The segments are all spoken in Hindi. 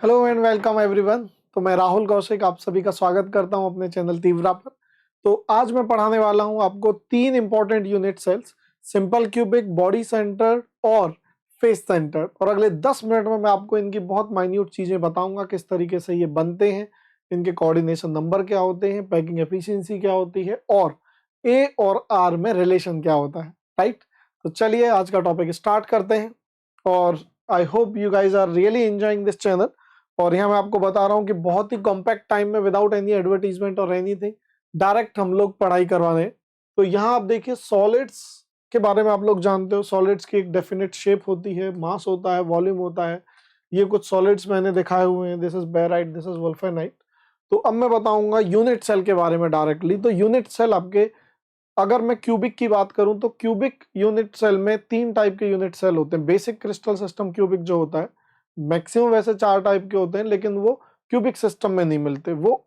Hello and welcome everyone. तो मैं राहुल कौशिक आप सभी का स्वागत करता हूं अपने चैनल तीव्रा पर। तो आज मैं पढ़ाने वाला हूं आपको तीन important unit cells, simple cubic, body center और फेस सेंटर। और अगले 10 मिनट में मैं आपको इनकी बहुत माइन्यूट चीजें बताऊंगा, किस तरीके से ये बनते हैं, इनके कोऑर्डिनेशन नंबर क्या होते हैं, पैकिंग एफिशिएंसी क्या होती है और ए और आर में रिलेशन क्या होता है। राइट, तो चलिए आज का टॉपिक स्टार्ट करते हैं। और I hope you guys are really enjoying this channel. और यहाँ मैं आपको बता रहा हूँ कि बहुत ही कॉम्पैक्ट टाइम में, विदाउट एनी एडवर्टीजमेंट और एनीथिंग, डायरेक्ट हम लोग पढ़ाई करवा रहे हैं। तो यहाँ आप देखिए, सॉलिड्स के बारे में आप लोग जानते हो। सॉलिड्स की एक डेफिनेट शेप होती है, मास होता है, वॉल्यूम होता है। ये कुछ सॉलिड्स मैंने दिखाए हुए हैं, this is barite, this is wulfenite. तो अब मैं बताऊंगा यूनिट सेल के बारे में डायरेक्टली। तो यूनिट सेल आपके, अगर मैं क्यूबिक की बात करूं तो क्यूबिक यूनिट सेल में तीन टाइप के यूनिट सेल होते हैं। बेसिक क्रिस्टल सिस्टम क्यूबिक जो होता है, मैक्सिमम वैसे 4 टाइप के होते हैं, लेकिन वो क्यूबिक सिस्टम में नहीं मिलते, वो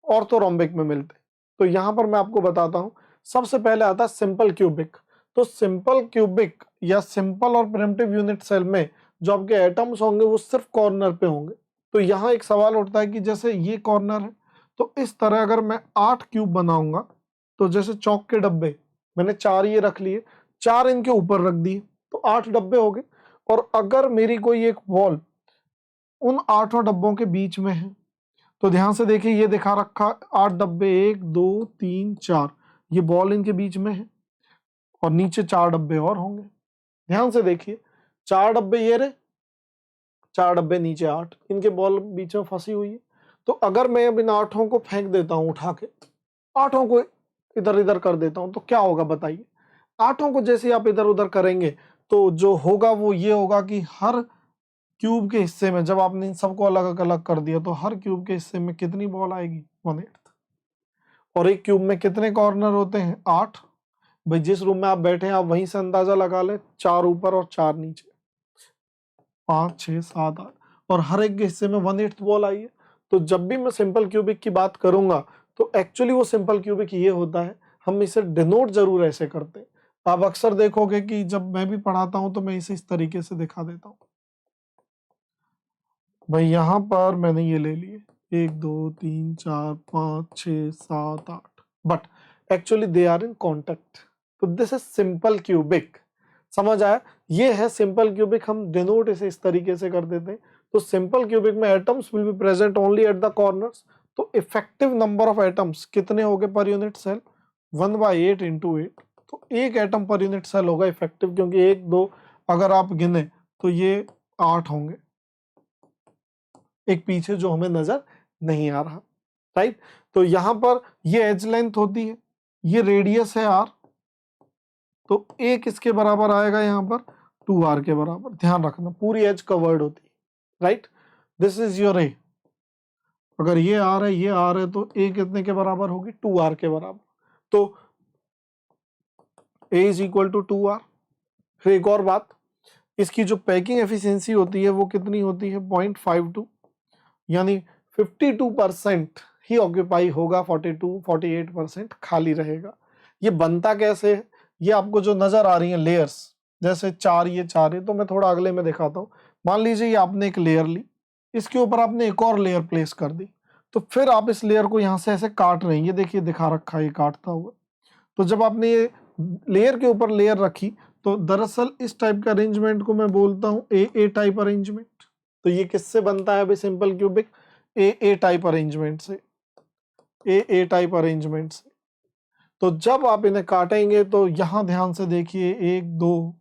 ऑर्थोरोम्बिक में मिलते हैं। तो यहाँ पर मैं आपको बताता हूँ। सबसे पहले आता है सिंपल क्यूबिक। तो सिंपल क्यूबिक या सिंपल और प्रिमिटिव यूनिट सेल में जो आपके एटम्स होंगे वो सिर्फ कॉर्नर पे होंगे। तो यहाँ एक सवाल उठता है कि जैसे ये कॉर्नर है, तो इस तरह अगर मैं 8 क्यूब बनाऊंगा, तो जैसे चौक के डब्बे, मैंने 4 ये रख लिए, 4 इनके ऊपर रख दिए, तो 8 डब्बे हो गए। और अगर मेरी कोई एक वॉल उन 8 डब्बों के बीच में है, तो ध्यान से देखिए, ये दिखा रखा 8 डब्बे, 1 2 3 4, ये बॉल इनके बीच में है और नीचे 4 डब्बे और होंगे। ध्यान से देखिए, 4 डब्बे ये रहे, 4 डब्बे नीचे, 8 इनके बॉल बीच में फंसी हुई है। तो अगर मैं अब इन 8 को फेंक देता हूं, उठा के 8 को इधर इधर कर देता हूं, तो क्या होगा बताइए। 8 को जैसे आप इधर उधर करेंगे तो जो होगा वो ये होगा कि हर क्यूब के हिस्से में, जब आपने इन सबको अलग अलग कर दिया, तो हर क्यूब के हिस्से में कितनी बॉल आएगी, 1/8। और एक क्यूब में कितने कॉर्नर होते हैं, 8। भाई जिस रूम में आप बैठे हैं आप वहीं से अंदाजा लगा लें, 4 ऊपर और 4 नीचे, 5 6 7 8, और हर एक के हिस्से में 1/8 बॉल आई है। तो जब भी मैं सिंपल क्यूबिक की बात करूंगा तो एक्चुअली वो सिंपल क्यूबिक ये होता है। हम इसे डिनोट जरूर ऐसे करते हैं। आप अक्सर देखोगे कि जब मैं भी पढ़ाता हूं तो मैं इसे इस तरीके से दिखा देता हूं। भाई यहाँ पर मैंने ये ले लिए 1 2 3 4 5 6 7 8, but actually they are in contact. तो दिस इज सिंपल क्यूबिक। समझ आया, ये है सिंपल क्यूबिक। हम डिनोट इसे इस तरीके से कर देते हैं। तो सिंपल क्यूबिक में atoms will be present only at the corners. तो इफेक्टिव नंबर ऑफ एटम्स कितने हो गए पर यूनिट सेल, 1/8 इंटू 8। तो एक एटम पर यूनिट सेल होगा इफेक्टिव, क्योंकि 1 2 अगर आप गिने तो ये 8 होंगे, एक पीछे जो हमें नजर नहीं आ रहा। राइट, तो यहां पर ये एज लेंथ होती है, ये रेडियस है आर, तो एक इसके बराबर आएगा यहाँ पर 2r के बराबर। ध्यान रखना, पूरी एज कवर्ड होती है। राइट, दिस इज योर ए। अगर ये आर है, ये आर है, तो ए कितने के बराबर होगी, 2r के बराबर। तो ए इज इक्वल टू 2r। फिर एक और बात, इसकी जो पैकिंग एफिशिएंसी होती है वो कितनी होती है, 0.52, यानी 52% ही ऑक्यूपाई होगा, 48% खाली रहेगा। ये बनता कैसे है, ये आपको जो नजर आ रही है लेयर्स, जैसे 4 ये 4 है, तो मैं थोड़ा अगले में दिखाता हूँ। मान लीजिए ये आपने एक लेयर ली, इसके ऊपर आपने एक और लेयर प्लेस कर दी, तो फिर आप इस लेयर को यहाँ से ऐसे काट रहे हैं, ये देखिए दिखा रखा है ये काटता हुआ। तो जब आपने ये लेयर के ऊपर लेयर रखी, तो दरअसल इस टाइप का अरेंजमेंट को मैं बोलता हूँ ए टाइप अरेंजमेंट। तो ये किससे बनता है भाई सिंपल क्यूबिक, ए टाइप अरेंजमेंट से, ए टाइप अरेंजमेंट से। तो जब आप इन्हें काटेंगे तो यहां ध्यान से देखिए, 1 2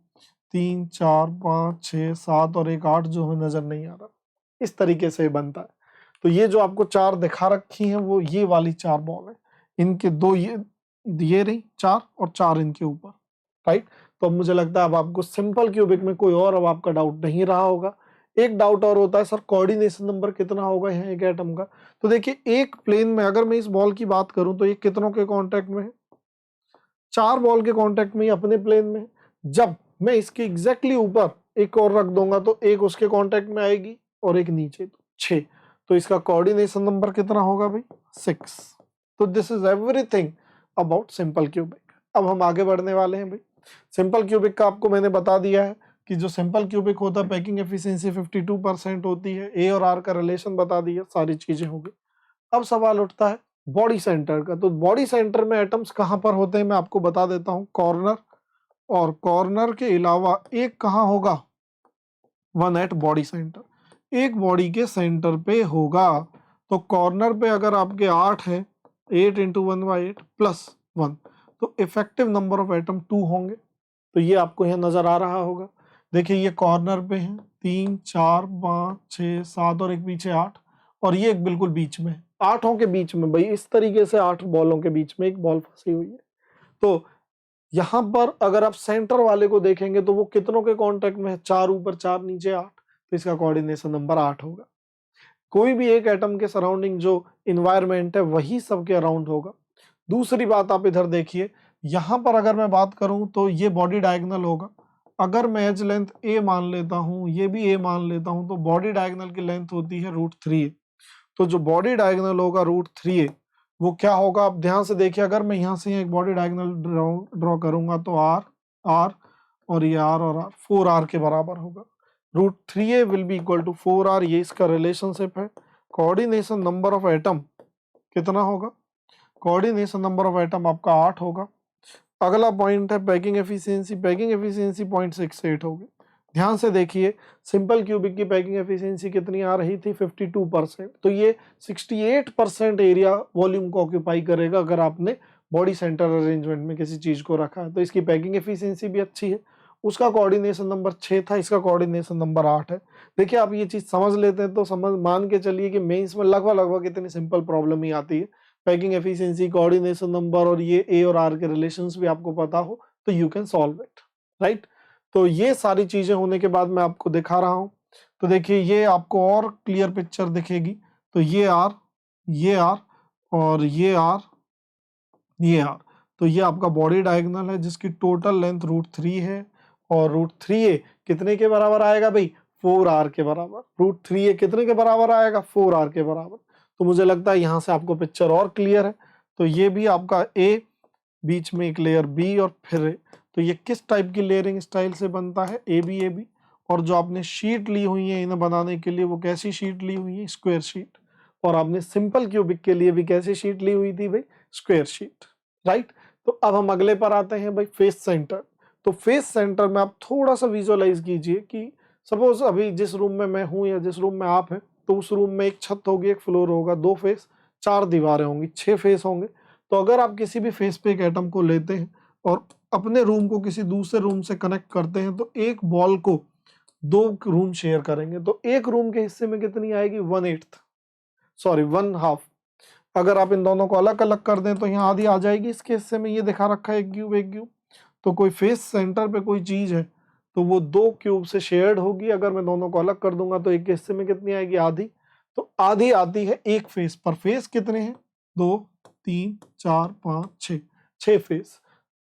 3 4 5 6 7 और एक 8 जो हमें नजर नहीं आ रहा, इस तरीके से बनता है। तो ये जो आपको 4 दिखा रखी हैं वो ये वाली 4 बॉल है, इनके 2 ये रही 4 और 4 इनके ऊपर। राइट, तो अब मुझे लगता है अब आपको सिंपल क्यूबिक में कोई और अब आपका डाउट नहीं रहा होगा। एक डाउट और होता है, सर कोऑर्डिनेशन नंबर कितना होगा यहाँ एक एटम का। तो देखिए, एक प्लेन में अगर मैं इस बॉल की बात करूं तो ये कितनों के कांटेक्ट में है, 4 बॉल के कांटेक्ट में ही अपने प्लेन में है। जब मैं इसके एग्जैक्टली ऊपर एक और रख दूंगा तो एक उसके कांटेक्ट में आएगी और एक नीचे, तो 6। तो इसका कोऑर्डिनेशन नंबर कितना होगा भाई, 6। तो this is everything about simple cubic. अब हम आगे बढ़ने वाले हैं भाई। सिंपल क्यूबिक का आपको मैंने बता दिया है कि जो सिंपल क्यूबिक होता है पैकिंग एफिशिएंसी 52% होती है, ए और आर का रिलेशन बता दिया, सारी चीजें होगी। अब सवाल उठता है बॉडी सेंटर का। तो बॉडी सेंटर में एटम्स कहाँ पर होते हैं मैं आपको बता देता हूँ, कॉर्नर, और कॉर्नर के अलावा एक कहाँ होगा, वन एट बॉडी सेंटर, एक बॉडी के सेंटर पे होगा। तो कॉर्नर पे अगर आपके 8 है, 8 इंटू 1/8 प्लस 1, तो इफेक्टिव नंबर ऑफ एटम 2 होंगे। तो ये आपको यहाँ नजर आ रहा होगा। देखिए ये कॉर्नर पे है 3 4 5 6 7 और एक पीछे 8, और ये एक बिल्कुल बीच में, 8 के बीच में भाई, इस तरीके से 8 बॉलों के बीच में एक बॉल फंसी हुई है। तो यहां पर अगर आप सेंटर वाले को देखेंगे तो वो कितनों के कांटेक्ट में है, 4 ऊपर 4 नीचे 8, तो इसका कोऑर्डिनेशन नंबर 8 होगा। कोई भी एक एटम के सराउंडिंग जो इन्वायरमेंट है वही सबके अराउंड होगा। दूसरी बात आप इधर देखिए, यहां पर अगर मैं बात करूं तो ये बॉडी डायगोनल होगा। अगर मैं एज लेंथ ए मान लेता हूं, ये भी ए मान लेता हूं, तो बॉडी डायगोनल की लेंथ होती है √3। तो जो बॉडी डायगोनल होगा √3 वो क्या होगा, आप ध्यान से देखिए। अगर मैं यहाँ से एक बॉडी डायगोनल ड्रॉ करूंगा तो आर आर और ये आर और आर 4r के बराबर होगा। √3a will be equal to 4r, ये इसका रिलेशनशिप है। कोऑर्डिनेशन नंबर ऑफ एटम कितना होगा, कोऑर्डिनेशन नंबर ऑफ एटम आपका 8 होगा। अगला पॉइंट है पैकिंग एफिशिएंसी, पैकिंग एफिशिएंसी 0.68 होगी। ध्यान से देखिए, सिंपल क्यूबिक की पैकिंग एफिशिएंसी कितनी आ रही थी, 52%। तो ये 68% एरिया वॉल्यूम को ऑक्यूपाई करेगा अगर आपने बॉडी सेंटर अरेंजमेंट में किसी चीज को रखा है। तो इसकी पैकिंग एफिशिएंसी भी अच्छी है। उसका कोऑर्डिनेशन नंबर 6 था, इसका कोऑर्डिनेशन नंबर 8 है। देखिए आप ये चीज समझ लेते हैं तो समझ मान के चलिए कि मेंस में लगभग लगभग इतनी सिंपल प्रॉब्लम ही आती है। पैकिंग एफिशिएंसी, कोऑर्डिनेशन नंबर और ये ए और आर के रिलेशंस भी आपको पता हो तो you can solve it, right. तो ये सारी चीजें होने के बाद मैं आपको दिखा रहा हूं। तो देखिए ये आपको और क्लियर पिक्चर दिखेगी। तो ये आर, ये आर और ये आर, ये आर, तो ये आपका बॉडी डायगोनल है जिसकी टोटल लेंथ √3 है। और √3a कितने के बराबर आएगा भाई, 4r के बराबर। √3a कितने के बराबर आएगा, 4r के बराबर। तो मुझे लगता है यहां से आपको पिक्चर और क्लियर है। तो ये भी आपका a, बीच में एक लेयर b और फिर a। तो ये किस टाइप की लेयरिंग स्टाइल से बनता है, AB। और जो आपने शीट ली हुई है इन्हें बनाने के लिए वो कैसी शीट ली हुई है, स्क्वायर शीट। और आपने सिंपल क्यूबिक के लिए भी कैसी शीट ली हुई थी भाई, स्क्वायर शीट, राइट। तो अब हम अगले पर आते हैं भाई, फेस सेंटर। तो फेस सेंटर में आप थोड़ा सा विजुअलाइज कीजिए कि सपोज अभी जिस रूम में मैं हूं या जिस रूम में आप हैं, तो उस रूम में एक छत होगी, एक फ्लोर होगा, 2 फेस, 4 दीवारें होंगी, 6 फेस होंगे। तो अगर आप किसी भी फेस पे एक एटम को लेते हैं और अपने रूम को किसी दूसरे रूम से कनेक्ट करते हैं तो एक बॉल को 2 रूम शेयर करेंगे। तो एक रूम के हिस्से में कितनी आएगी, 1/8, सॉरी 1/2। अगर आप इन दोनों को अलग अलग कर दें तो यहाँ आधी आ जाएगी इसके हिस्से में। ये दिखा रखा है एक क्यूब एक क्यूब। तो कोई फेस सेंटर पे कोई चीज है तो वो 2 क्यूब से शेयर्ड होगी। अगर मैं दोनों को अलग कर दूंगा तो एक के हिस्से में कितनी आएगी, आधी। तो आधी आती है एक फेस पर। फेस कितने हैं, 2 3 4 5 6, 6 फेस,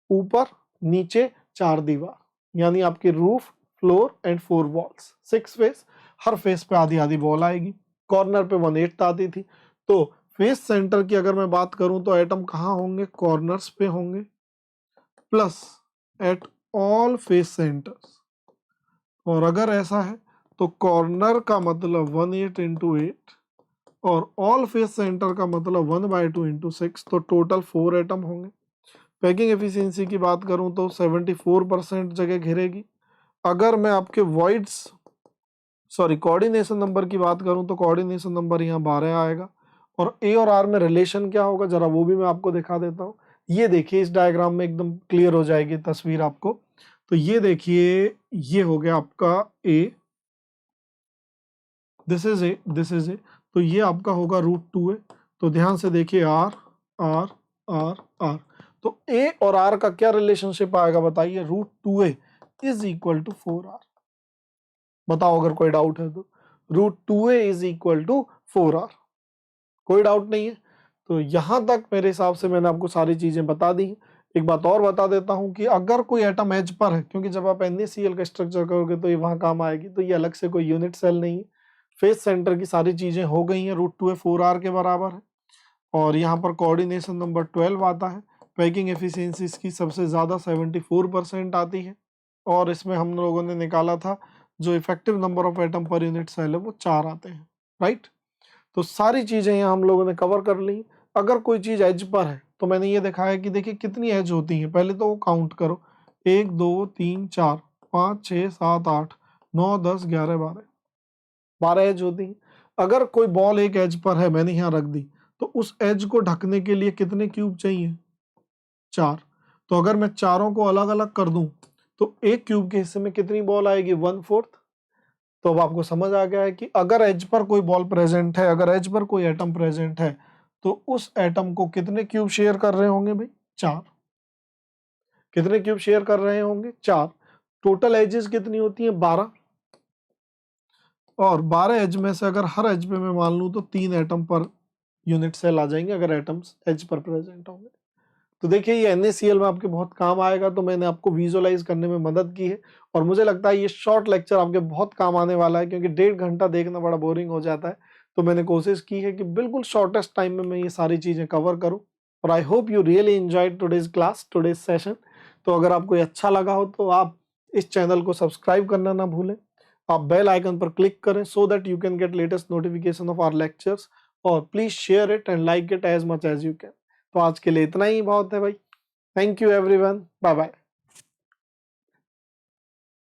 ऊपर नीचे 4 दीवार, यानी आपकी roof, floor and 4 walls, 6 face. Her face पे आधी आधी बॉल आएगी। कॉर्नर पे 1/8 आती थी। तो फेस सेंटर की अगर मैं बात करूं तो एटम कहाँ होंगे, कॉर्नर्स पे होंगे, plus at all face centres. और अगर ऐसा है तो कॉर्नर का मतलब 1/8 इंटू 8 और ऑल फेस सेंटर का मतलब 1/2 इंटू 6, तो टोटल 4 एटम होंगे। पैकिंग एफिशिएंसी की बात करूं तो 74% जगह घेरेगी। अगर मैं आपके वॉइड्स कोऑर्डिनेशन नंबर की बात करूं तो कोऑर्डिनेशन नंबर यहाँ 12 आएगा। और ए और आर में रिलेशन क्या होगा जरा वो भी मैं आपको दिखा देता हूँ। ये देखिए इस डायग्राम में एकदम क्लियर हो जाएगी तस्वीर आपको। तो ये देखिए ये हो गया आपका A, this is A, this is A. तो ये आपका होगा √2a। तो ध्यान से देखिए आर आर आर आर। तो ए और आर का क्या रिलेशनशिप आएगा बताइए, √2a is equal to 4r। बताओ अगर कोई डाउट है तो। √2a is equal to 4r, कोई डाउट नहीं है। तो यहां तक मेरे हिसाब से मैंने आपको सारी चीजें बता दी। एक बात और बता देता हूं कि अगर कोई एटम एज पर है, क्योंकि जब आप NaCl का स्ट्रक्चर करोगे तो ये वहां काम आएगी, तो ये अलग से कोई यूनिट सेल नहीं है। फेस सेंटर की सारी चीजें हो गई हैं, √2a 4r के बराबर है। और यहाँ पर कोऑर्डिनेशन नंबर 12 आता है। पैकिंग एफिशिएंसी इसकी सबसे ज्यादा 74% आती है। और इसमें हम लोगों ने निकाला था जो effective number of atom per unit cell है वो 4 आते हैं, राइट। तो सारी चीजें यहाँ हम लोगों ने कवर कर ली। अगर कोई चीज एज पर है तो मैंने ये दिखाया कि देखिए कितनी एज होती है, पहले तो वो काउंट करो, 1 2 3 4 5 6 7 8 9 10 11 12, 12 एज होती है। अगर कोई बॉल एक एज पर है, मैंने यहाँ रख दी, तो उस एज को ढकने के लिए कितने क्यूब चाहिए? 4। तो अगर मैं चारों को अलग अलग कर दूं तो एक क्यूब के हिस्से में कितनी बॉल आएगी? 1/4। तो अब आपको समझ आ गया है कि अगर एज पर कोई बॉल प्रेजेंट है, अगर एज पर कोई एटम प्रेजेंट है, तो उस एटम को कितने क्यूब शेयर कर रहे होंगे भाई? 4। कितने क्यूब शेयर कर रहे होंगे? 4। टोटल एजेस कितनी होती है? 12। और 12 एज में से अगर हर एज पे मैं मान लूं तो 3 एटम पर यूनिट सेल आ जाएंगे अगर एटम्स एज पर प्रेजेंट होंगे। तो देखिए ये NaCl में आपके बहुत काम आएगा, तो मैंने आपको विजुअलाइज करने में मदद की है। और मुझे लगता है ये शॉर्ट लेक्चर आपके बहुत काम आने वाला है, क्योंकि 1.5 घंटा देखना बड़ा बोरिंग हो जाता है। तो मैंने कोशिश की है कि बिल्कुल शॉर्टेस्ट टाइम में मैं ये सारी चीजें कवर करूं। और I hope you really enjoyed today's class, today's session. तो अगर आपको ये अच्छा लगा हो तो आप इस चैनल को सब्सक्राइब करना ना भूलें। आप बेल आइकन पर क्लिक करें so that you can get latest notification of our lectures. और please share it and like it as much as you can. तो आज के लिए इतना ही बहुत है भाई। Thank you everyone, bye bye.